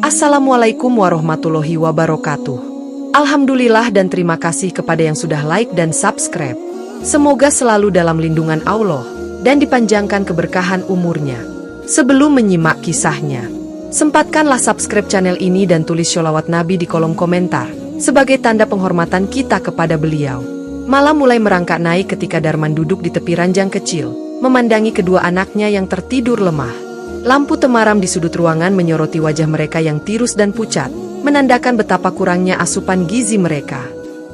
Assalamualaikum warahmatullahi wabarakatuh. Alhamdulillah dan terima kasih kepada yang sudah like dan subscribe. Semoga selalu dalam lindungan Allah dan dipanjangkan keberkahan umurnya. Sebelum menyimak kisahnya, sempatkanlah subscribe channel ini dan tulis sholawat Nabi di kolom komentar sebagai tanda penghormatan kita kepada beliau. Malam mulai merangkak naik ketika Darman duduk di tepi ranjang kecil, memandangi kedua anaknya yang tertidur lemah. Lampu temaram di sudut ruangan menyoroti wajah mereka yang tirus dan pucat, menandakan betapa kurangnya asupan gizi mereka.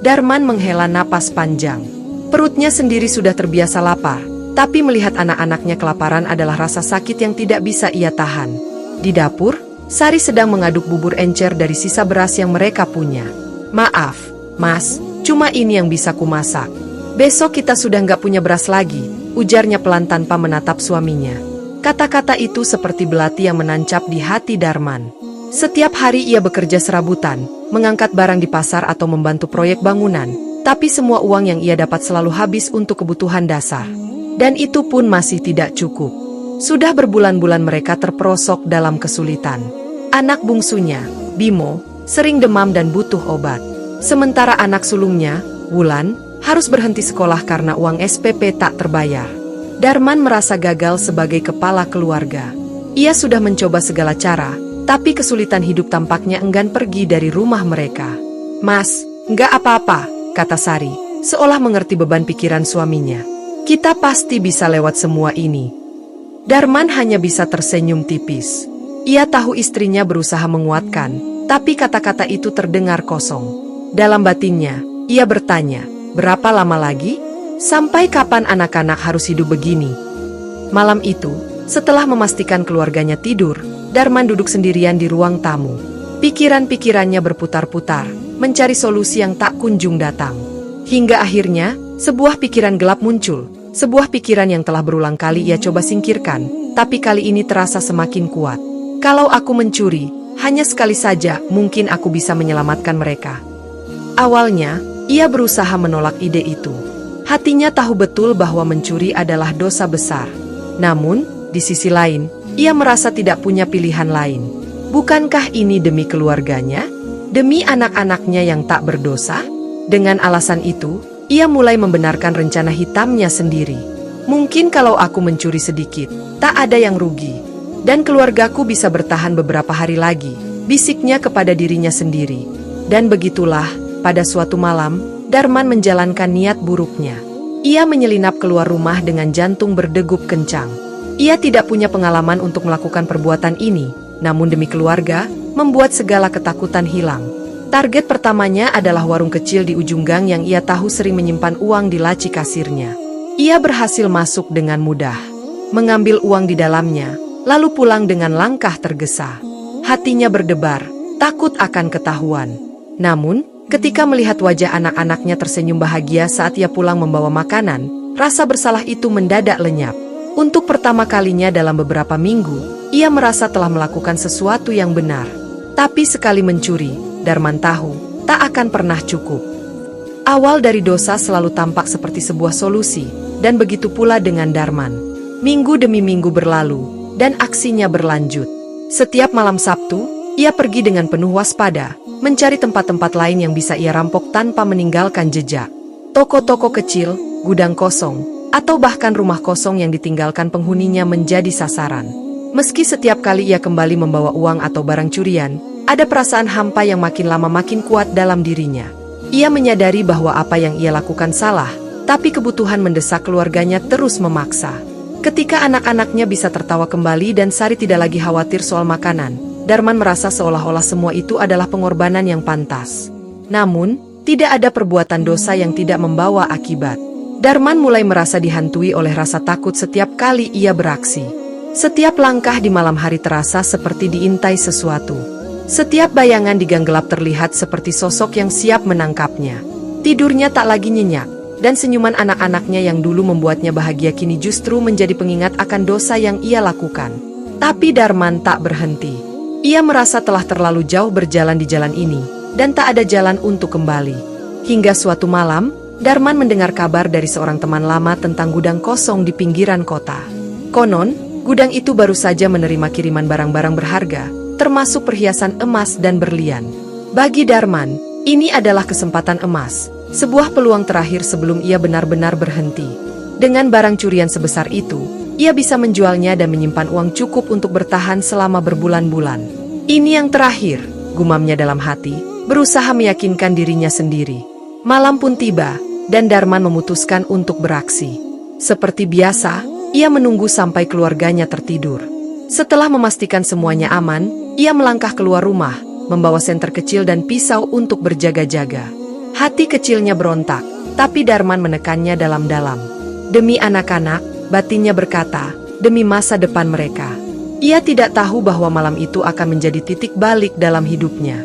Darman menghela napas panjang. Perutnya sendiri sudah terbiasa lapar, tapi melihat anak-anaknya kelaparan adalah rasa sakit yang tidak bisa ia tahan. Di dapur, Sari sedang mengaduk bubur encer dari sisa beras yang mereka punya. "Maaf, Mas, cuma ini yang bisa kumasak. Besok kita sudah nggak punya beras lagi," ujarnya pelan tanpa menatap suaminya. Kata-kata itu seperti belati yang menancap di hati Darman. Setiap hari ia bekerja serabutan, mengangkat barang di pasar atau membantu proyek bangunan, tapi semua uang yang ia dapat selalu habis untuk kebutuhan dasar. Dan itu pun masih tidak cukup. Sudah berbulan-bulan mereka terperosok dalam kesulitan. Anak bungsunya, Bimo, sering demam dan butuh obat. Sementara anak sulungnya, Wulan, harus berhenti sekolah karena uang SPP tak terbayar. Darman merasa gagal sebagai kepala keluarga. Ia sudah mencoba segala cara, tapi kesulitan hidup tampaknya enggan pergi dari rumah mereka. "Mas, enggak apa-apa," kata Sari, seolah mengerti beban pikiran suaminya. "Kita pasti bisa lewat semua ini." Darman hanya bisa tersenyum tipis. Ia tahu istrinya berusaha menguatkan, tapi kata-kata itu terdengar kosong. Dalam batinnya, ia bertanya, "Berapa lama lagi? Sampai kapan anak-anak harus hidup begini?" Malam itu, setelah memastikan keluarganya tidur, Darman duduk sendirian di ruang tamu. Pikiran-pikirannya berputar-putar, mencari solusi yang tak kunjung datang. Hingga akhirnya, sebuah pikiran gelap muncul. Sebuah pikiran yang telah berulang kali ia coba singkirkan, tapi kali ini terasa semakin kuat. "Kalau aku mencuri, hanya sekali saja mungkin aku bisa menyelamatkan mereka." Awalnya, ia berusaha menolak ide itu. Hatinya tahu betul bahwa mencuri adalah dosa besar. Namun, di sisi lain, ia merasa tidak punya pilihan lain. Bukankah ini demi keluarganya? Demi anak-anaknya yang tak berdosa? Dengan alasan itu, ia mulai membenarkan rencana hitamnya sendiri. "Mungkin kalau aku mencuri sedikit, tak ada yang rugi. Dan keluargaku bisa bertahan beberapa hari lagi," bisiknya kepada dirinya sendiri. Dan begitulah, pada suatu malam, Darman menjalankan niat buruknya. Ia menyelinap keluar rumah dengan jantung berdegup kencang. Ia tidak punya pengalaman untuk melakukan perbuatan ini, namun demi keluarga, membuat segala ketakutan hilang. Target pertamanya adalah warung kecil di ujung gang yang ia tahu sering menyimpan uang di laci kasirnya. Ia berhasil masuk dengan mudah, mengambil uang di dalamnya, lalu pulang dengan langkah tergesa. Hatinya berdebar, takut akan ketahuan. Namun, ketika melihat wajah anak-anaknya tersenyum bahagia saat ia pulang membawa makanan, rasa bersalah itu mendadak lenyap. Untuk pertama kalinya dalam beberapa minggu, ia merasa telah melakukan sesuatu yang benar. Tapi sekali mencuri, Darman tahu, tak akan pernah cukup. Awal dari dosa selalu tampak seperti sebuah solusi, dan begitu pula dengan Darman. Minggu demi minggu berlalu, dan aksinya berlanjut. Setiap malam Sabtu, ia pergi dengan penuh waspada, mencari tempat-tempat lain yang bisa ia rampok tanpa meninggalkan jejak. Toko-toko kecil, gudang kosong, atau bahkan rumah kosong yang ditinggalkan penghuninya menjadi sasaran. Meski setiap kali ia kembali membawa uang atau barang curian, ada perasaan hampa yang makin lama makin kuat dalam dirinya. Ia menyadari bahwa apa yang ia lakukan salah, tapi kebutuhan mendesak keluarganya terus memaksa. Ketika anak-anaknya bisa tertawa kembali dan Sari tidak lagi khawatir soal makanan, Darman merasa seolah-olah semua itu adalah pengorbanan yang pantas. Namun, tidak ada perbuatan dosa yang tidak membawa akibat. Darman mulai merasa dihantui oleh rasa takut setiap kali ia beraksi. Setiap langkah di malam hari terasa seperti diintai sesuatu. Setiap bayangan di gang gelap terlihat seperti sosok yang siap menangkapnya. Tidurnya tak lagi nyenyak, dan senyuman anak-anaknya yang dulu membuatnya bahagia kini justru menjadi pengingat akan dosa yang ia lakukan. Tapi Darman tak berhenti. Ia merasa telah terlalu jauh berjalan di jalan ini, dan tak ada jalan untuk kembali. Hingga suatu malam, Darman mendengar kabar dari seorang teman lama tentang gudang kosong di pinggiran kota. Konon, gudang itu baru saja menerima kiriman barang-barang berharga, termasuk perhiasan emas dan berlian. Bagi Darman, ini adalah kesempatan emas, sebuah peluang terakhir sebelum ia benar-benar berhenti. Dengan barang curian sebesar itu, ia bisa menjualnya dan menyimpan uang cukup untuk bertahan selama berbulan-bulan. Ini yang terakhir, gumamnya dalam hati, berusaha meyakinkan dirinya sendiri. Malam pun tiba, dan Darman memutuskan untuk beraksi. Seperti biasa, ia menunggu sampai keluarganya tertidur. Setelah memastikan semuanya aman, ia melangkah keluar rumah, membawa senter kecil dan pisau untuk berjaga-jaga. Hati kecilnya berontak, tapi Darman menekannya dalam-dalam. Demi anak-anak, batinnya berkata, demi masa depan mereka. Ia tidak tahu bahwa malam itu akan menjadi titik balik dalam hidupnya.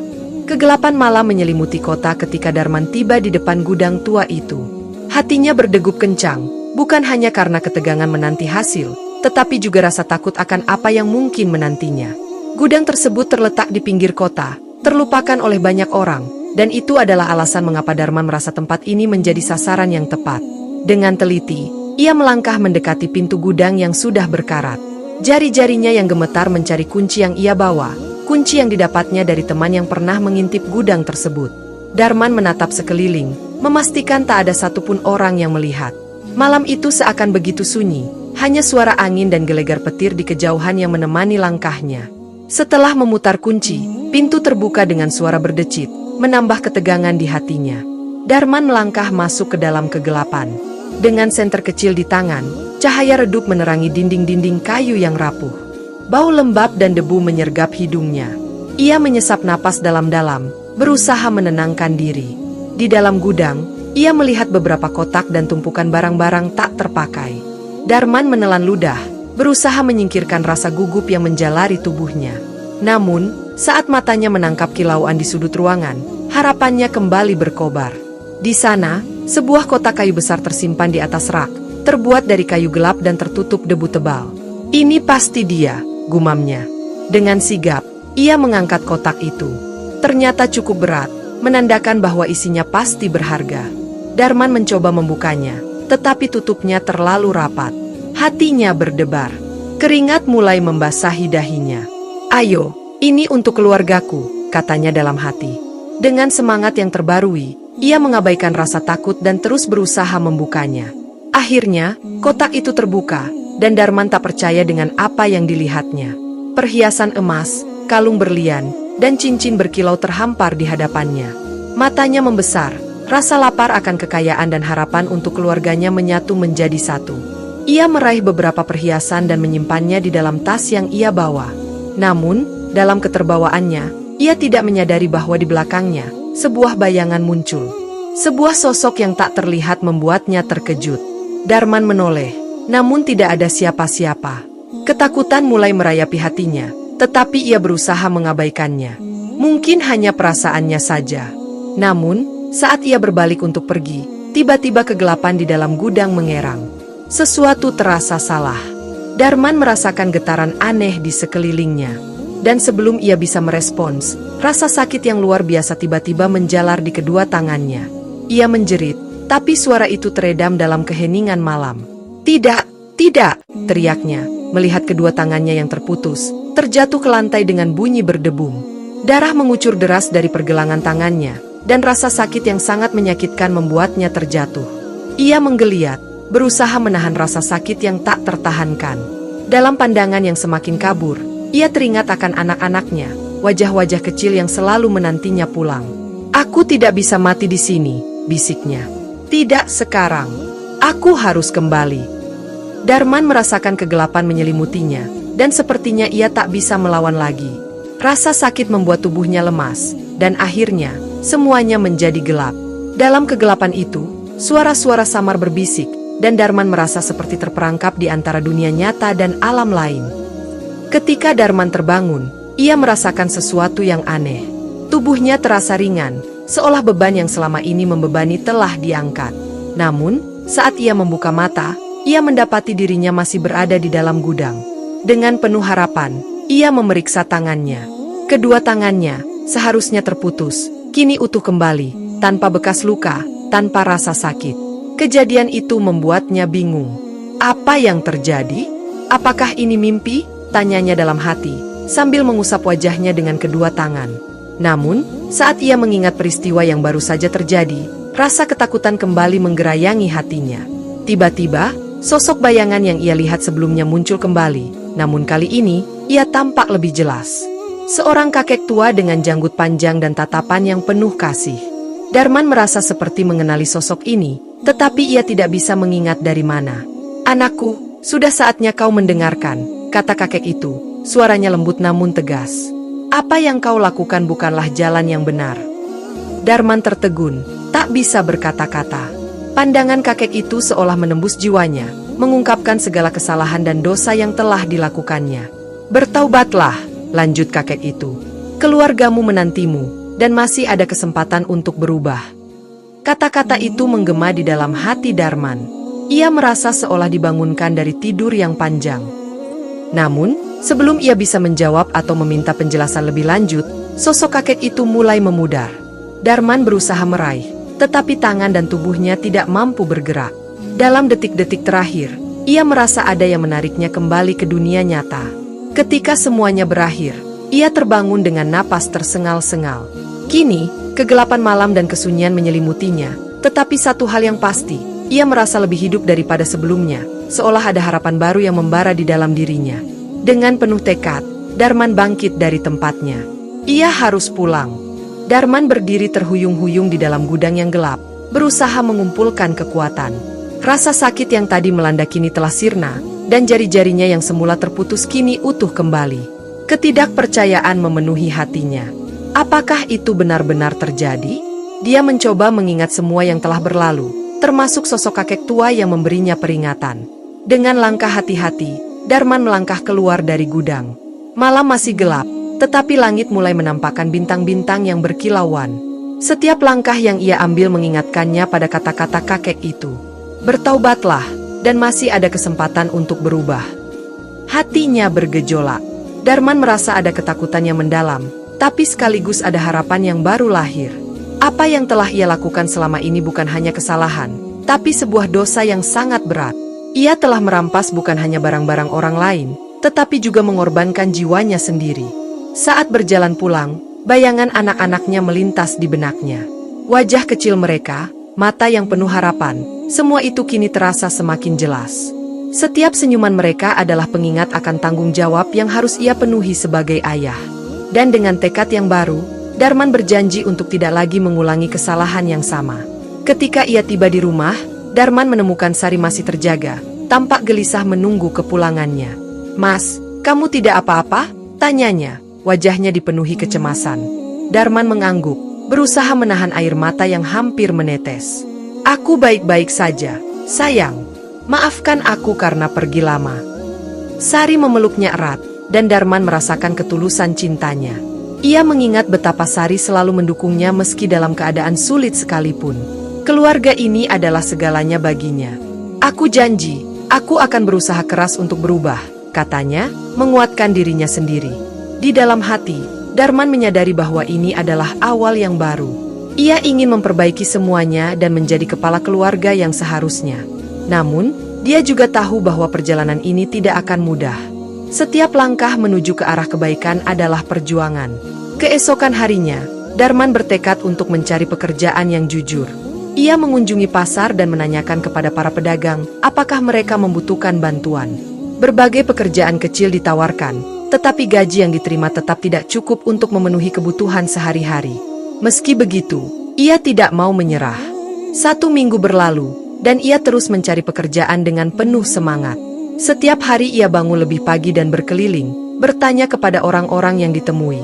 Kegelapan malam menyelimuti kota ketika Darman tiba di depan gudang tua itu. Hatinya berdegup kencang, bukan hanya karena ketegangan menanti hasil, tetapi juga rasa takut akan apa yang mungkin menantinya. Gudang tersebut terletak di pinggir kota, terlupakan oleh banyak orang, dan itu adalah alasan mengapa Darman merasa tempat ini menjadi sasaran yang tepat. Dengan teliti, ia melangkah mendekati pintu gudang yang sudah berkarat. Jari-jarinya yang gemetar mencari kunci yang ia bawa. Kunci yang didapatnya dari teman yang pernah mengintip gudang tersebut. Darman menatap sekeliling, memastikan tak ada satupun orang yang melihat. Malam itu seakan begitu sunyi, hanya suara angin dan gelegar petir di kejauhan yang menemani langkahnya. Setelah memutar kunci, pintu terbuka dengan suara berdecit, menambah ketegangan di hatinya. Darman melangkah masuk ke dalam kegelapan. Dengan senter kecil di tangan, cahaya redup menerangi dinding-dinding kayu yang rapuh. Bau lembab dan debu menyergap hidungnya. Ia menyesap napas dalam-dalam, berusaha menenangkan diri. Di dalam gudang, ia melihat beberapa kotak dan tumpukan barang-barang tak terpakai. Darman menelan ludah, berusaha menyingkirkan rasa gugup yang menjalari tubuhnya. Namun, saat matanya menangkap kilauan di sudut ruangan, harapannya kembali berkobar. Di sana, sebuah kotak kayu besar tersimpan di atas rak, terbuat dari kayu gelap dan tertutup debu tebal. Ini pasti dia, gumamnya. Dengan sigap, ia mengangkat kotak itu. Ternyata cukup berat, menandakan bahwa isinya pasti berharga. Darman mencoba membukanya, tetapi tutupnya terlalu rapat. Hatinya berdebar. Keringat mulai membasahi dahinya. Ayo, ini untuk keluargaku, katanya dalam hati. Dengan semangat yang terbarui, ia mengabaikan rasa takut dan terus berusaha membukanya. Akhirnya, kotak itu terbuka, dan Darman tak percaya dengan apa yang dilihatnya. Perhiasan emas, kalung berlian, dan cincin berkilau terhampar di hadapannya. Matanya membesar, rasa lapar akan kekayaan dan harapan untuk keluarganya menyatu menjadi satu. Ia meraih beberapa perhiasan dan menyimpannya di dalam tas yang ia bawa. Namun, dalam keterbawaannya, ia tidak menyadari bahwa di belakangnya, sebuah bayangan muncul. Sebuah sosok yang tak terlihat membuatnya terkejut. Darman menoleh. Namun tidak ada siapa-siapa. Ketakutan mulai merayapi hatinya, tetapi ia berusaha mengabaikannya. Mungkin hanya perasaannya saja. Namun, saat ia berbalik untuk pergi, tiba-tiba kegelapan di dalam gudang mengerang. Sesuatu terasa salah. Darman merasakan getaran aneh di sekelilingnya. Dan sebelum ia bisa merespons, rasa sakit yang luar biasa tiba-tiba menjalar di kedua tangannya. Ia menjerit, tapi suara itu teredam dalam keheningan malam. Tidak, tidak, teriaknya, melihat kedua tangannya yang terputus, terjatuh ke lantai dengan bunyi berdebum. Darah mengucur deras dari pergelangan tangannya, dan rasa sakit yang sangat menyakitkan membuatnya terjatuh. Ia menggeliat, berusaha menahan rasa sakit yang tak tertahankan. Dalam pandangan yang semakin kabur, ia teringat akan anak-anaknya, wajah-wajah kecil yang selalu menantinya pulang. Aku tidak bisa mati di sini, bisiknya. Tidak sekarang. Aku harus kembali. Darman merasakan kegelapan menyelimutinya, dan sepertinya ia tak bisa melawan lagi. Rasa sakit membuat tubuhnya lemas, dan akhirnya, semuanya menjadi gelap. Dalam kegelapan itu, suara-suara samar berbisik, dan Darman merasa seperti terperangkap di antara dunia nyata dan alam lain. Ketika Darman terbangun, ia merasakan sesuatu yang aneh. Tubuhnya terasa ringan, seolah beban yang selama ini membebani telah diangkat. Namun, saat ia membuka mata, ia mendapati dirinya masih berada di dalam gudang. Dengan penuh harapan, ia memeriksa tangannya. Kedua tangannya, seharusnya terputus, kini utuh kembali, tanpa bekas luka, tanpa rasa sakit. Kejadian itu membuatnya bingung. Apa yang terjadi? Apakah ini mimpi? Tanyanya dalam hati, sambil mengusap wajahnya dengan kedua tangan. Namun, saat ia mengingat peristiwa yang baru saja terjadi, rasa ketakutan kembali menggerayangi hatinya. Tiba-tiba, sosok bayangan yang ia lihat sebelumnya muncul kembali, namun kali ini, ia tampak lebih jelas. Seorang kakek tua dengan janggut panjang dan tatapan yang penuh kasih. Darman merasa seperti mengenali sosok ini, tetapi ia tidak bisa mengingat dari mana. "Anakku, sudah saatnya kau mendengarkan," kata kakek itu, suaranya lembut namun tegas. "Apa yang kau lakukan bukanlah jalan yang benar." Darman tertegun, tak bisa berkata-kata. Pandangan kakek itu seolah menembus jiwanya, mengungkapkan segala kesalahan dan dosa yang telah dilakukannya. "Bertaubatlah," lanjut kakek itu. "Keluargamu menantimu, dan masih ada kesempatan untuk berubah." Kata-kata itu menggema di dalam hati Darman. Ia merasa seolah dibangunkan dari tidur yang panjang. Namun, sebelum ia bisa menjawab atau meminta penjelasan lebih lanjut, sosok kakek itu mulai memudar. Darman berusaha meraih, tetapi tangan dan tubuhnya tidak mampu bergerak. Dalam detik-detik terakhir, ia merasa ada yang menariknya kembali ke dunia nyata. Ketika semuanya berakhir, ia terbangun dengan napas tersengal-sengal. Kini, kegelapan malam dan kesunyian menyelimutinya, tetapi satu hal yang pasti, ia merasa lebih hidup daripada sebelumnya, seolah ada harapan baru yang membara di dalam dirinya. Dengan penuh tekad, Darman bangkit dari tempatnya. Ia harus pulang. Darman berdiri terhuyung-huyung di dalam gudang yang gelap, berusaha mengumpulkan kekuatan. Rasa sakit yang tadi melanda kini telah sirna, dan jari-jarinya yang semula terputus kini utuh kembali. Ketidakpercayaan memenuhi hatinya. Apakah itu benar-benar terjadi? Dia mencoba mengingat semua yang telah berlalu, termasuk sosok kakek tua yang memberinya peringatan. Dengan langkah hati-hati, Darman melangkah keluar dari gudang. Malam masih gelap, tetapi langit mulai menampakkan bintang-bintang yang berkilauan. Setiap langkah yang ia ambil mengingatkannya pada kata-kata kakek itu. Bertaubatlah, dan masih ada kesempatan untuk berubah. Hatinya bergejolak. Darman merasa ada ketakutan yang mendalam, tapi sekaligus ada harapan yang baru lahir. Apa yang telah ia lakukan selama ini bukan hanya kesalahan, tapi sebuah dosa yang sangat berat. Ia telah merampas bukan hanya barang-barang orang lain, tetapi juga mengorbankan jiwanya sendiri. Saat berjalan pulang, bayangan anak-anaknya melintas di benaknya. Wajah kecil mereka, mata yang penuh harapan, semua itu kini terasa semakin jelas. Setiap senyuman mereka adalah pengingat akan tanggung jawab yang harus ia penuhi sebagai ayah. Dan dengan tekad yang baru, Darman berjanji untuk tidak lagi mengulangi kesalahan yang sama. Ketika ia tiba di rumah, Darman menemukan Sari masih terjaga, tampak gelisah menunggu kepulangannya. "Mas, kamu tidak apa-apa?" tanyanya, wajahnya dipenuhi kecemasan. Darman mengangguk, berusaha menahan air mata yang hampir menetes. "Aku baik-baik saja, sayang. Maafkan aku karena pergi lama." Sari memeluknya erat, dan Darman merasakan ketulusan cintanya. Ia mengingat betapa Sari selalu mendukungnya meski dalam keadaan sulit sekalipun. Keluarga ini adalah segalanya baginya. "Aku janji, aku akan berusaha keras untuk berubah," katanya, menguatkan dirinya sendiri. Di dalam hati, Darman menyadari bahwa ini adalah awal yang baru. Ia ingin memperbaiki semuanya dan menjadi kepala keluarga yang seharusnya. Namun, dia juga tahu bahwa perjalanan ini tidak akan mudah. Setiap langkah menuju ke arah kebaikan adalah perjuangan. Keesokan harinya, Darman bertekad untuk mencari pekerjaan yang jujur. Ia mengunjungi pasar dan menanyakan kepada para pedagang apakah mereka membutuhkan bantuan. Berbagai pekerjaan kecil ditawarkan, tetapi gaji yang diterima tetap tidak cukup untuk memenuhi kebutuhan sehari-hari. Meski begitu, ia tidak mau menyerah. 1 minggu berlalu, dan ia terus mencari pekerjaan dengan penuh semangat. Setiap hari ia bangun lebih pagi dan berkeliling, bertanya kepada orang-orang yang ditemui.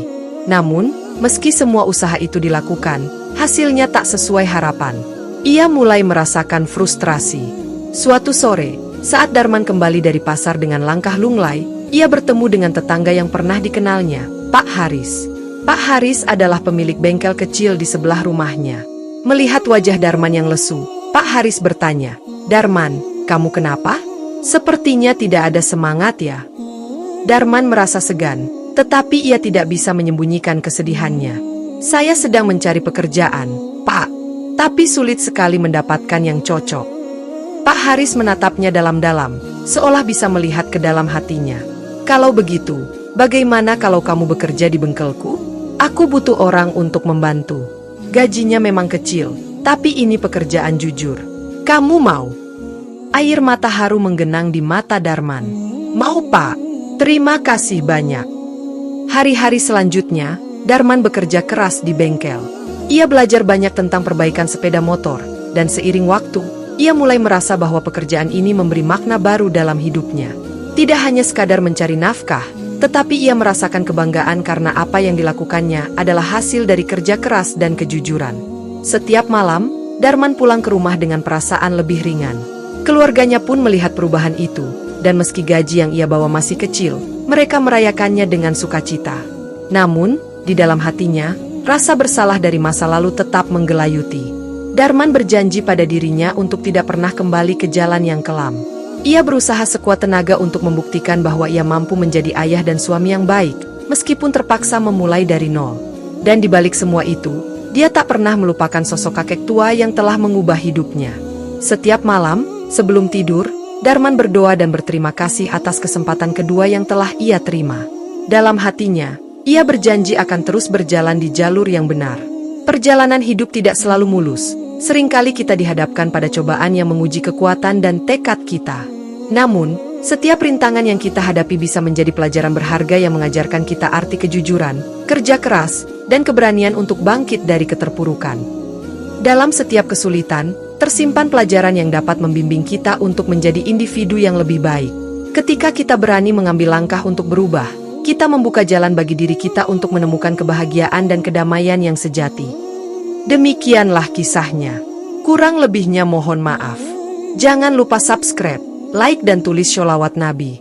Namun, meski semua usaha itu dilakukan, hasilnya tak sesuai harapan. Ia mulai merasakan frustrasi. Suatu sore, saat Darman kembali dari pasar dengan langkah lunglai, ia bertemu dengan tetangga yang pernah dikenalnya, Pak Haris. Pak Haris adalah pemilik bengkel kecil di sebelah rumahnya. Melihat wajah Darman yang lesu, Pak Haris bertanya, "Darman, kamu kenapa? Sepertinya tidak ada semangat ya?" Darman merasa segan, tetapi ia tidak bisa menyembunyikan kesedihannya. "Saya sedang mencari pekerjaan, Pak. tapi sulit sekali mendapatkan yang cocok. Pak Haris menatapnya dalam-dalam, seolah bisa melihat ke dalam hatinya. Kalau begitu, bagaimana kalau kamu bekerja di bengkelku? Aku butuh orang untuk membantu. Gajinya memang kecil, tapi ini pekerjaan jujur. Kamu mau? Air mata haru menggenang di mata Darman. Mau, Pak. Terima kasih banyak. Hari-hari selanjutnya, Darman bekerja keras di bengkel. Ia belajar banyak tentang perbaikan sepeda motor, dan seiring waktu, ia mulai merasa bahwa pekerjaan ini memberi makna baru dalam hidupnya. Tidak hanya sekadar mencari nafkah, tetapi ia merasakan kebanggaan karena apa yang dilakukannya adalah hasil dari kerja keras dan kejujuran. Setiap malam, Darman pulang ke rumah dengan perasaan lebih ringan. Keluarganya pun melihat perubahan itu, dan meski gaji yang ia bawa masih kecil, mereka merayakannya dengan sukacita. Namun, di dalam hatinya, rasa bersalah dari masa lalu tetap menggelayuti. Darman berjanji pada dirinya untuk tidak pernah kembali ke jalan yang kelam. Ia berusaha sekuat tenaga untuk membuktikan bahwa ia mampu menjadi ayah dan suami yang baik, meskipun terpaksa memulai dari nol. Dan di balik semua itu, dia tak pernah melupakan sosok kakek tua yang telah mengubah hidupnya. Setiap malam, sebelum tidur, Darman berdoa dan berterima kasih atas kesempatan kedua yang telah ia terima. Dalam hatinya, ia berjanji akan terus berjalan di jalur yang benar. Perjalanan hidup tidak selalu mulus. Seringkali kita dihadapkan pada cobaan yang menguji kekuatan dan tekad kita. Namun, setiap rintangan yang kita hadapi bisa menjadi pelajaran berharga yang mengajarkan kita arti kejujuran, kerja keras, dan keberanian untuk bangkit dari keterpurukan. Dalam setiap kesulitan, tersimpan pelajaran yang dapat membimbing kita untuk menjadi individu yang lebih baik. Ketika kita berani mengambil langkah untuk berubah, kita membuka jalan bagi diri kita untuk menemukan kebahagiaan dan kedamaian yang sejati. Demikianlah kisahnya. Kurang lebihnya mohon maaf. Jangan lupa subscribe, like dan tulis sholawat Nabi.